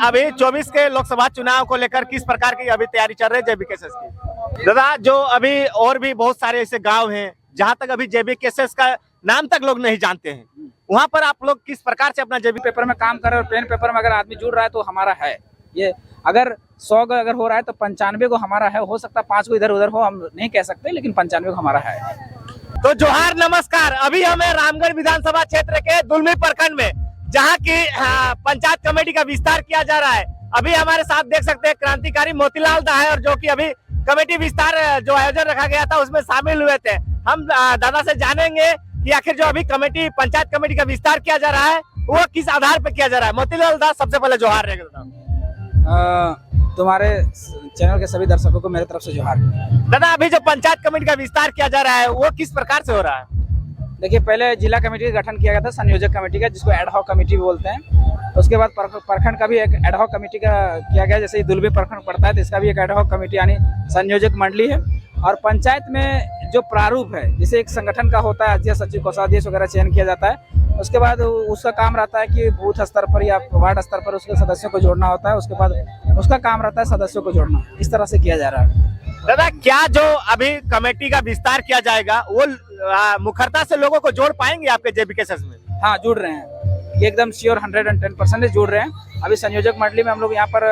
अभी 24 के लोकसभा चुनाव को लेकर किस प्रकार की अभी तैयारी चल रही है जेबी केसेस की? दादा, जो अभी और भी बहुत सारे ऐसे गांव हैं जहां तक अभी जेबी केसेस का नाम तक लोग नहीं जानते हैं, वहां पर आप लोग किस प्रकार से अपना जेबी पेपर में काम कर रहे हैं और पेन पेपर में अगर आदमी जुड़ रहा है तो हमारा है ये। अगर 100 का अगर हो रहा है तो 95 को हमारा है। हो सकता है 5 को इधर उधर हो, हम नहीं कह सकते, लेकिन 95 को हमारा है। तो जोहार नमस्कार। अभी हमें रामगढ़ विधानसभा क्षेत्र के दुलमी प्रखंड में जहां की पंचायत कमेटी का विस्तार किया जा रहा है, अभी हमारे साथ देख सकते हैं क्रांतिकारी मोतीलाल दा है, और जो कि अभी कमेटी विस्तार जो आयोजन रखा गया था उसमें शामिल हुए थे। हम दादा से जानेंगे कि आखिर जो अभी कमेटी पंचायत कमेटी का विस्तार किया जा रहा है वो किस आधार पर किया जा रहा है। मोतीलाल दा, सबसे पहले जोहार रहेगा। तुम्हारे चैनल के सभी दर्शकों को मेरे तरफ से जोहार। दादा, अभी जो पंचायत कमेटी का विस्तार किया जा रहा है वो किस प्रकार से हो रहा है? देखिए, पहले जिला कमेटी का गठन किया गया था, संयोजक कमेटी का, जिसको एडहॉक कमेटी भी बोलते हैं। उसके बाद प्रखंड का भी एक एडहॉक कमेटी का किया गया। जैसे दुलमी प्रखंड पड़ता है तो इसका भी एक एडहॉक कमेटी यानी संयोजक मंडली है। और पंचायत में जो प्रारूप है, जैसे एक संगठन का होता है, अध्यक्ष, सचिव, कोषाध्यक्ष वगैरह चयन किया जाता है। उसके बाद उसका काम रहता है कि बूथ स्तर पर या वार्ड स्तर पर उसके सदस्यों को जोड़ना होता है। उसके बाद उसका काम रहता है सदस्यों को जोड़ना। इस तरह से किया जा रहा है। दादा, क्या जो अभी कमेटी का विस्तार किया जाएगा वो मुखरता से लोगों को जोड़ पाएंगे आपके जेबी केसेस में? हाँ, जुड़ रहे हैं, ये एकदम श्योर 110% जुड़ रहे हैं। अभी संयोजक मंडली में हम लोग यहाँ पर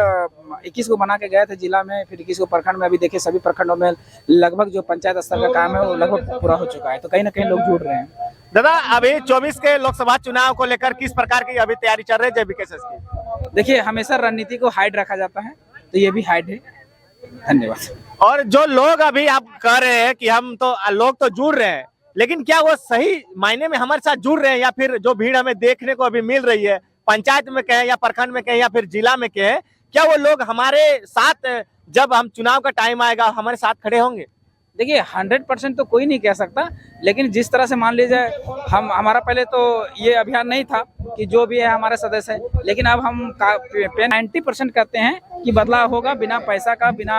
21 को बना के गए थे जिला में, फिर 21 को प्रखंड में। अभी देखिए, सभी प्रखंडों में लगभग जो पंचायत स्तर का काम है वो लगभग पूरा हो चुका है। तो कहीं ना कहीं लोग जुड़ रहे हैं। दादा, अभी 24 के लोकसभा चुनाव को लेकर किस प्रकार की अभी तैयारी चल रही है जेबी केसेस की? देखिए, हमेशा रणनीति को हाइड रखा जाता है, तो ये भी हाइड है। धन्यवाद। और जो लोग अभी आप कह रहे हैं कि हम तो लोग तो जुड़ रहे हैं, लेकिन क्या वो सही मायने में हमारे साथ जुड़ रहे हैं, या फिर जो भीड़ हमें देखने को अभी मिल रही है पंचायत में कहें या प्रखंड में कहें या फिर जिला में कहें, क्या वो लोग हमारे साथ जब हम चुनाव का टाइम आएगा हमारे साथ खड़े होंगे? देखिए, 100% तो कोई नहीं कह सकता, लेकिन जिस तरह से मान लीजिए हमारा पहले तो ये अभियान नहीं था कि जो भी है हमारे सदस्य है, लेकिन अब हम 90% कहते हैं कि बदलाव होगा। बिना पैसा का, बिना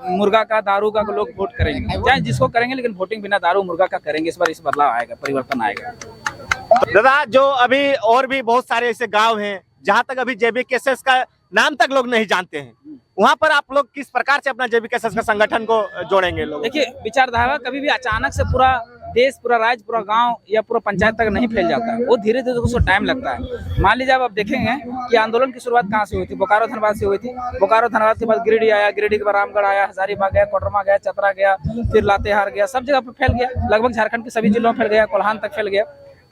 मुर्गा का, दारू का लोग वोट करेंगे, चाहे जिसको करेंगे, लेकिन वोटिंग बिना दारू मुर्गा का करेंगे। इस बार इस बदलाव आएगा, परिवर्तन आएगा। दादा, जो अभी और भी बहुत सारे ऐसे गाँव हैं जहाँ तक अभी जेबी केसेस का नाम तक लोग नहीं जानते हैं, वहाँ पर आप लोग किस प्रकार से अपना जेबी केसेस का संगठन को जोड़ेंगे लोग? देखिए, विचारधारा कभी भी अचानक से पूरा देश, पूरा राज्य, पूरा गांव या पूरा पंचायत तक नहीं फैल जाता है। वो धीरे धीरे उसको टाइम लगता है। मान लीजिए, अब आप देखेंगे कि आंदोलन की शुरुआत कहाँ से हुई थी? बोकारो धनबाद से हुई थी। बोकारो धनबाद के बाद गिरिडीह आया, गिरिडीह के बाद रामगढ़ आया, हजारीबाग गया, कोडरमा गया, चतरा गया, फिर लातेहार गया, सब जगह पर फैल गया। लगभग झारखंड के सभी जिलों में फैल गया, कोल्हान तक फैल गया।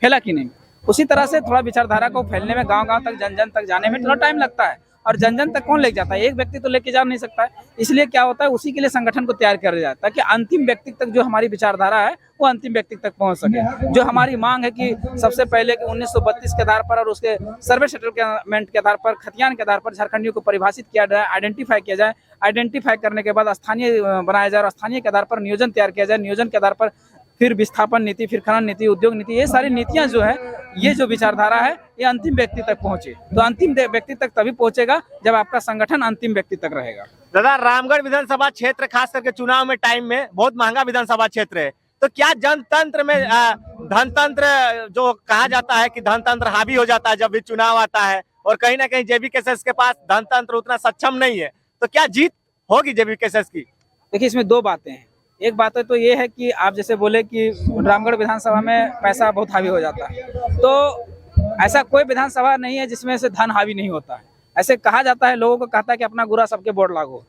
फैला कि नहीं? उसी तरह से थोड़ा विचारधारा को फैलने में, गाँव गाँव तक, जन जन तक जाने में थोड़ा टाइम लगता है। और जन जन तक कौन ले जाता है? एक व्यक्ति तो लेके जा नहीं सकता है। इसलिए क्या होता है, उसी के लिए संगठन को तैयार किया जाता है ताकि अंतिम व्यक्ति तक जो हमारी विचारधारा है वो अंतिम व्यक्ति तक पहुंच सके। जो हमारी मांग है कि सबसे पहले कि 1932 के आधार पर और उसके सर्वे सेटलमेंट के आधार पर, खतियान के आधार पर झारखंडियों को परिभाषित किया जाए, आइडेंटिफाई किया जाए। आइडेंटिफाई करने के बाद स्थानीय बनाया जाए और स्थानीय के आधार पर नियोजन तैयार किया जाए। नियोजन के आधार पर फिर विस्थापन नीति, फिर खनन नीति, उद्योग नीति, ये सारी नीतियां जो है, ये जो विचारधारा है, ये अंतिम व्यक्ति तक पहुंचे। तो अंतिम व्यक्ति तक तभी पहुंचेगा जब आपका संगठन अंतिम व्यक्ति तक रहेगा। दादा, रामगढ़ विधानसभा क्षेत्र खास करके चुनाव में टाइम में बहुत महंगा विधानसभा क्षेत्र है, तो क्या जनतंत्र में धनतंत्र जो कहा जाता है कि धनतंत्र हावी हो जाता है जब भी चुनाव आता है, और कहीं ना कहीं जेबी केसेस के पास धनतंत्र उतना सक्षम नहीं है, तो क्या जीत होगी जेबी केसेस की? देखिए, इसमें दो बातें हैं। एक बात तो ये है कि आप जैसे बोले कि रामगढ़ विधानसभा में पैसा बहुत हावी हो जाता है, तो ऐसा कोई विधानसभा नहीं है जिसमें से धन हावी नहीं होता है। ऐसे कहा जाता है, लोगों को कहता है कि अपना गुरा सबके बोर्ड लागो,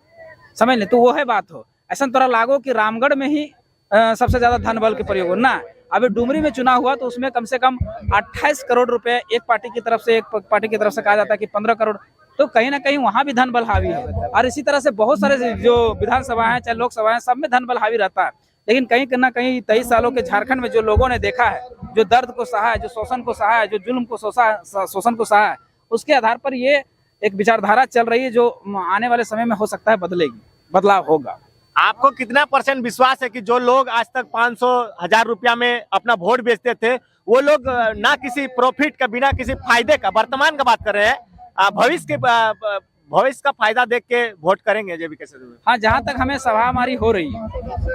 समझ ले, तो वो है बात हो। ऐसा थोड़ा लागो कि रामगढ़ में ही सबसे ज्यादा धन बल के प्रयोग हो ना। अभी डुमरी में चुनाव हुआ तो उसमें कम से कम 28 करोड़ रुपए एक पार्टी की तरफ से, एक पार्टी की तरफ से कहा जाता है कि 15 करोड़, तो कहीं ना कहीं वहां भी धन बल हावी है। और इसी तरह से बहुत सारे जो विधानसभा है, चाहे लोकसभा है, सब में धन बल हावी रहता है। लेकिन कहीं ना कहीं 23 सालों के झारखंड में जो लोगों ने देखा है, जो दर्द को सहा है, जो शोषण को सहा है, जो जुल्म को शोषण को सहा है, उसके आधार पर ये एक विचारधारा चल रही है जो आने वाले समय में हो सकता है बदलेगी, बदलाव होगा। आपको कितना % विश्वास है कि जो लोग आज तक 500-1000 रुपया में अपना वोट बेचते थे, वो लोग ना किसी प्रॉफिट का, बिना किसी फायदे का, वर्तमान का बात कर रहे हैं, भविष्य के भविष्य का फायदा देख के वोट करेंगे जेबी के सिद्धू में? हाँ, जहाँ तक हमें सभा हमारी हो रही है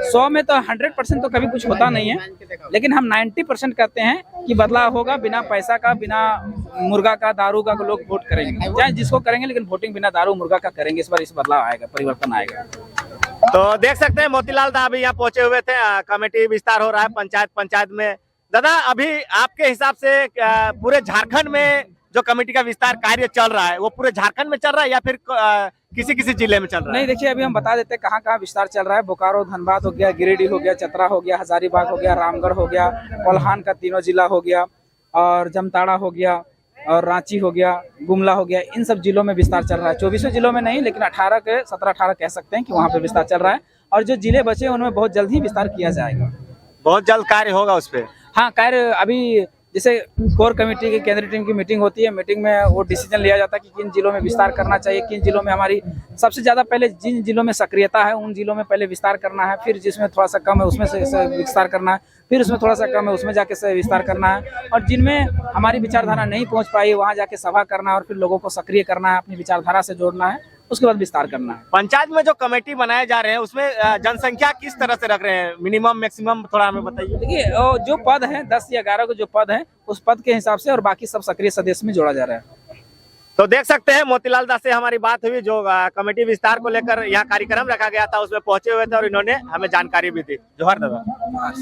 100 में तो 100% तो कभी कुछ होता नहीं है, लेकिन हम 90% कहते हैं कि बदलाव होगा। बिना पैसा का, बिना मुर्गा का, दारू का लोग वोट करेंगे, चाहे जिसको करेंगे, लेकिन वोटिंग बिना दारू मुर्गा का करेंगे। इस बार इस बदलाव आएगा, परिवर्तन आएगा। तो देख सकते हैं मोतीलाल दा अभी यहाँ पहुंचे हुए थे। कमेटी विस्तार हो रहा है पंचायत में। दादा, अभी आपके हिसाब से पूरे झारखंड में जो कमेटी का विस्तार कार्य चल रहा है वो पूरे झारखंड में चल रहा है या फिर किसी जिले में चल रहा है? नहीं, देखिए, अभी हम बता देते हैं कहाँ कहाँ विस्तार चल रहा है। बोकारो, धनबाद हो गया, गिरिडीह हो गया, चतरा हो गया, हजारीबाग हो गया, रामगढ़ हो गया, कोल्हान का तीनों जिला हो गया, और जमताड़ा हो गया, और रांची हो गया, गुमला हो गया। इन सब जिलों में विस्तार चल रहा है। 24 जिलों में नहीं, लेकिन 17-18 कह सकते हैं कि वहाँ पे विस्तार चल रहा है। और जो जिले बचे उनमें बहुत जल्द ही विस्तार किया जाएगा। बहुत जल्द कार्य होगा उस पर? हाँ, कार्य अभी जैसे कोर कमेटी की केंद्रीय टीम की मीटिंग होती है, मीटिंग में वो डिसीजन लिया जाता है कि किन जिलों में विस्तार करना चाहिए, किन जिलों में हमारी सबसे ज्यादा, पहले जिन जिलों में सक्रियता है उन जिलों में पहले विस्तार करना है, फिर जिसमें थोड़ा सा कम है उसमें से विस्तार करना है, फिर उसमें थोड़ा सा कम है उसमें जाके से विस्तार करना है, और जिनमें हमारी विचारधारा नहीं पहुंच पाई वहां जाके सभा करना है और फिर लोगों को सक्रिय करना है, अपनी विचारधारा से जोड़ना है, उसके बाद विस्तार करना है। पंचायत में जो कमेटी बनाए जा रहे हैं उसमें जनसंख्या किस तरह से रख रहे हैं? मिनिमम, मैक्सिमम, थोड़ा हमें बताइए। देखिए, जो पद है 10 या 11 के जो पद है उस पद के हिसाब से, और बाकी सब सक्रिय सदस्य में जोड़ा जा रहा है। तो देख सकते हैं मोतीलाल दास से हमारी बात हुई, जो कमेटी विस्तार को लेकर यहाँ कार्यक्रम रखा गया था उसमें पहुंचे हुए थे और इन्होंने हमें जानकारी भी दी। जोहार दादा।